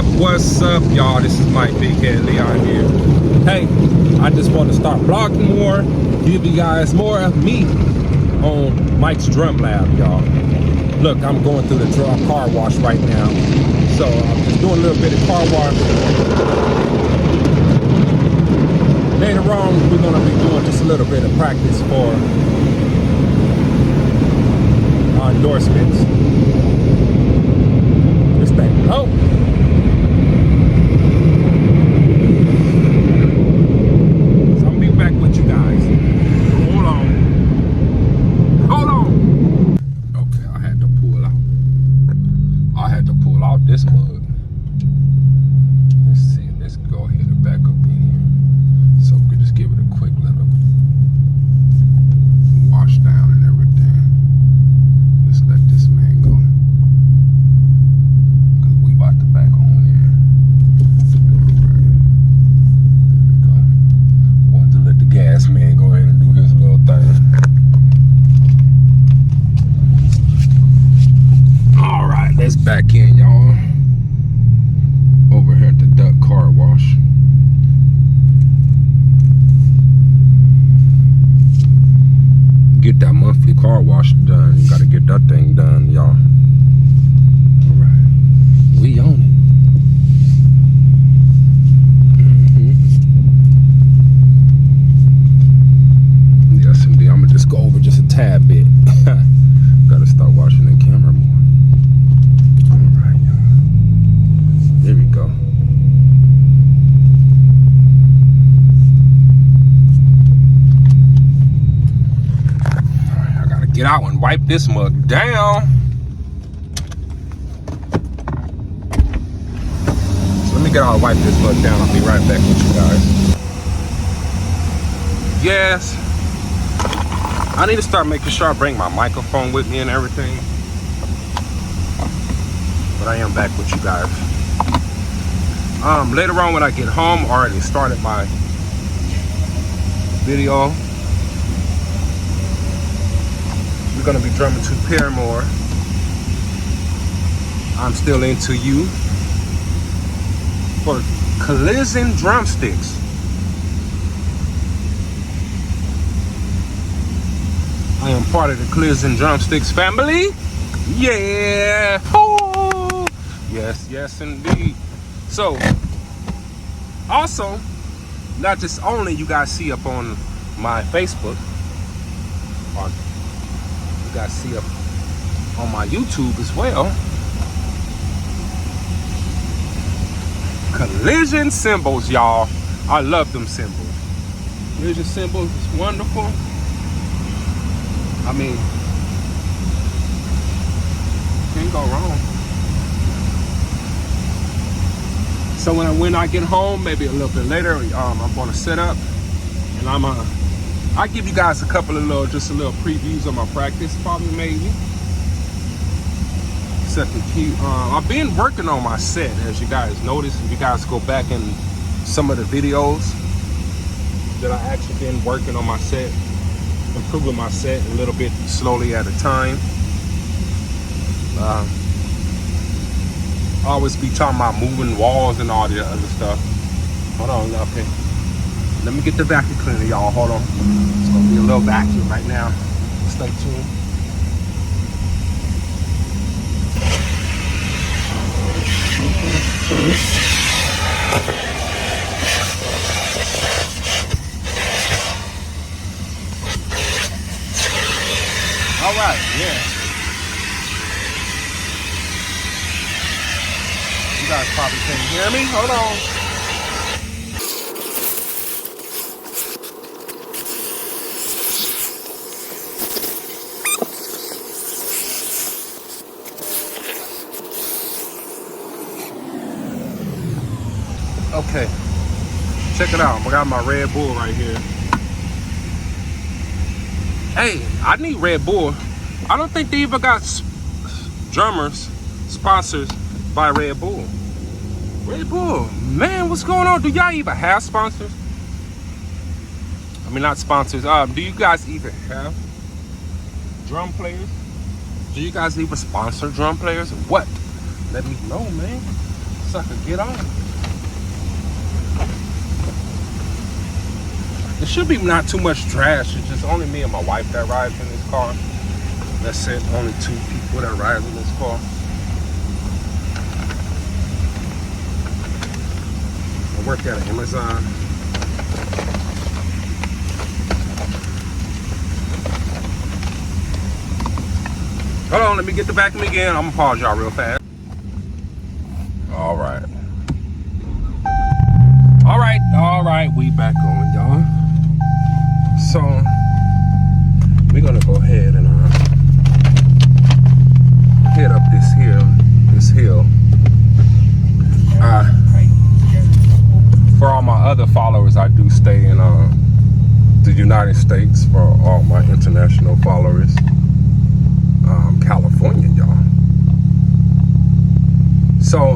What's up, y'all? This is Mike Big Head Leon here. Hey, I just want to start vlogging more, give you guys more of me on Mike's Drum Lab, y'all. Look, I'm going through the car wash right now, so I'm just doing a little bit of car wash. Later on, we're going to be doing just a little bit of practice for endorsements. This thing, oh! So I'll be back with you guys. Hold on. Okay, I had to pull out this mug. Let's see, let's go ahead and back up in here. So we can just give it a quick little wash down and everything. Just let this man go. Cause we about to back on in. Alright. There we go. Wanted to let the gas man go ahead and do his little thing. Alright, let's back in, y'all. Over here at the Duck Car Wash. Get that monthly car wash done. You gotta get that thing done, y'all. Alright. We on it. Yes, indeed. I'm gonna just go over just a tad bit. Gotta start watching the camera more. Alright, y'all. There we go. Get out and wipe this mug down. So let me get out and wipe this mug down. I'll be right back with you guys. Yes, I need to start making sure I bring my microphone with me and everything. But I am back with you guys. Later on when I get home, I already started my video. We're gonna be drumming to Paramore. I'm still into you for Collision Drumsticks. I am part of the Collision Drumsticks family. Yeah. Oh. Yes, indeed. So, also, not just only you guys see up on my Facebook, you guys see up on my YouTube as well. Collision cymbals, y'all. I love them cymbals. Collision cymbals is wonderful. I mean, can't go wrong. So when I get home, maybe a little bit later, I'm gonna set up and I'll give you guys a couple of little previews of my practice, probably maybe. Set the key. I've been working on my set, as you guys notice. If you guys go back in some of the videos that I actually been working on my set, improving my set a little bit slowly at a time. I always be talking about moving walls and all the other stuff. Hold on, okay. Let me get the vacuum cleaner, y'all. Hold on. It's gonna be a little vacuum right now. Stay tuned. All right, yeah. You guys probably can't hear me. Hold on. Okay, check it out. I got my Red Bull right here. Hey, I need Red Bull. I don't think they even got drummers sponsors by Red Bull. Red Bull, man, what's going on? Do y'all even have sponsors? I mean, not sponsors. Do you guys even have drum players? Do you guys even sponsor drum players? What? Let me know, man. so I could get on. It should be not too much trash. It's just only me and my wife that rides in this car. That's it. Only 2 people that ride in this car. I work at Amazon. Hold on, let me get the vacuum again. I'm gonna pause y'all real fast. All right. All right, we back on, y'all. So we're gonna go ahead and head up this hill. For all my other followers, I do stay in the United States. For all my international followers, California, y'all. So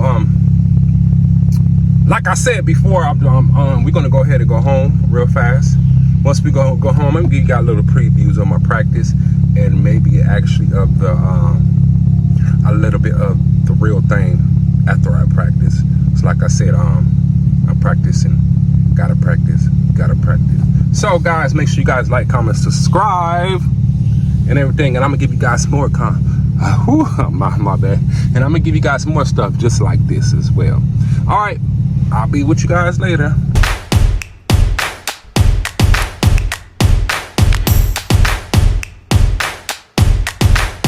like I said before, we're gonna go ahead and go home real fast. Once we go home, I'm gonna give you guys little previews of my practice, and maybe actually of the a little bit of the real thing after I practice. So like I said, I'm practicing. Gotta practice. So guys, make sure you guys like, comment, subscribe, and everything. And I'm gonna give you guys more my bad. And I'm gonna give you guys more stuff just like this as well. All right, I'll be with you guys later.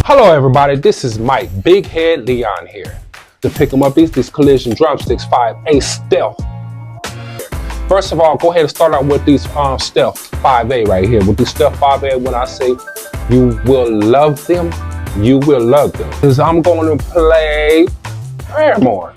Hello everybody, this is Mike Big Head Leon here. To pick them up, these Collision Drumsticks 5A Stealth. First of all, go ahead and start out with these Stealth 5A right here. With these Stealth 5A, when I say you will love them, you will love them. Because I'm going to play Paramore.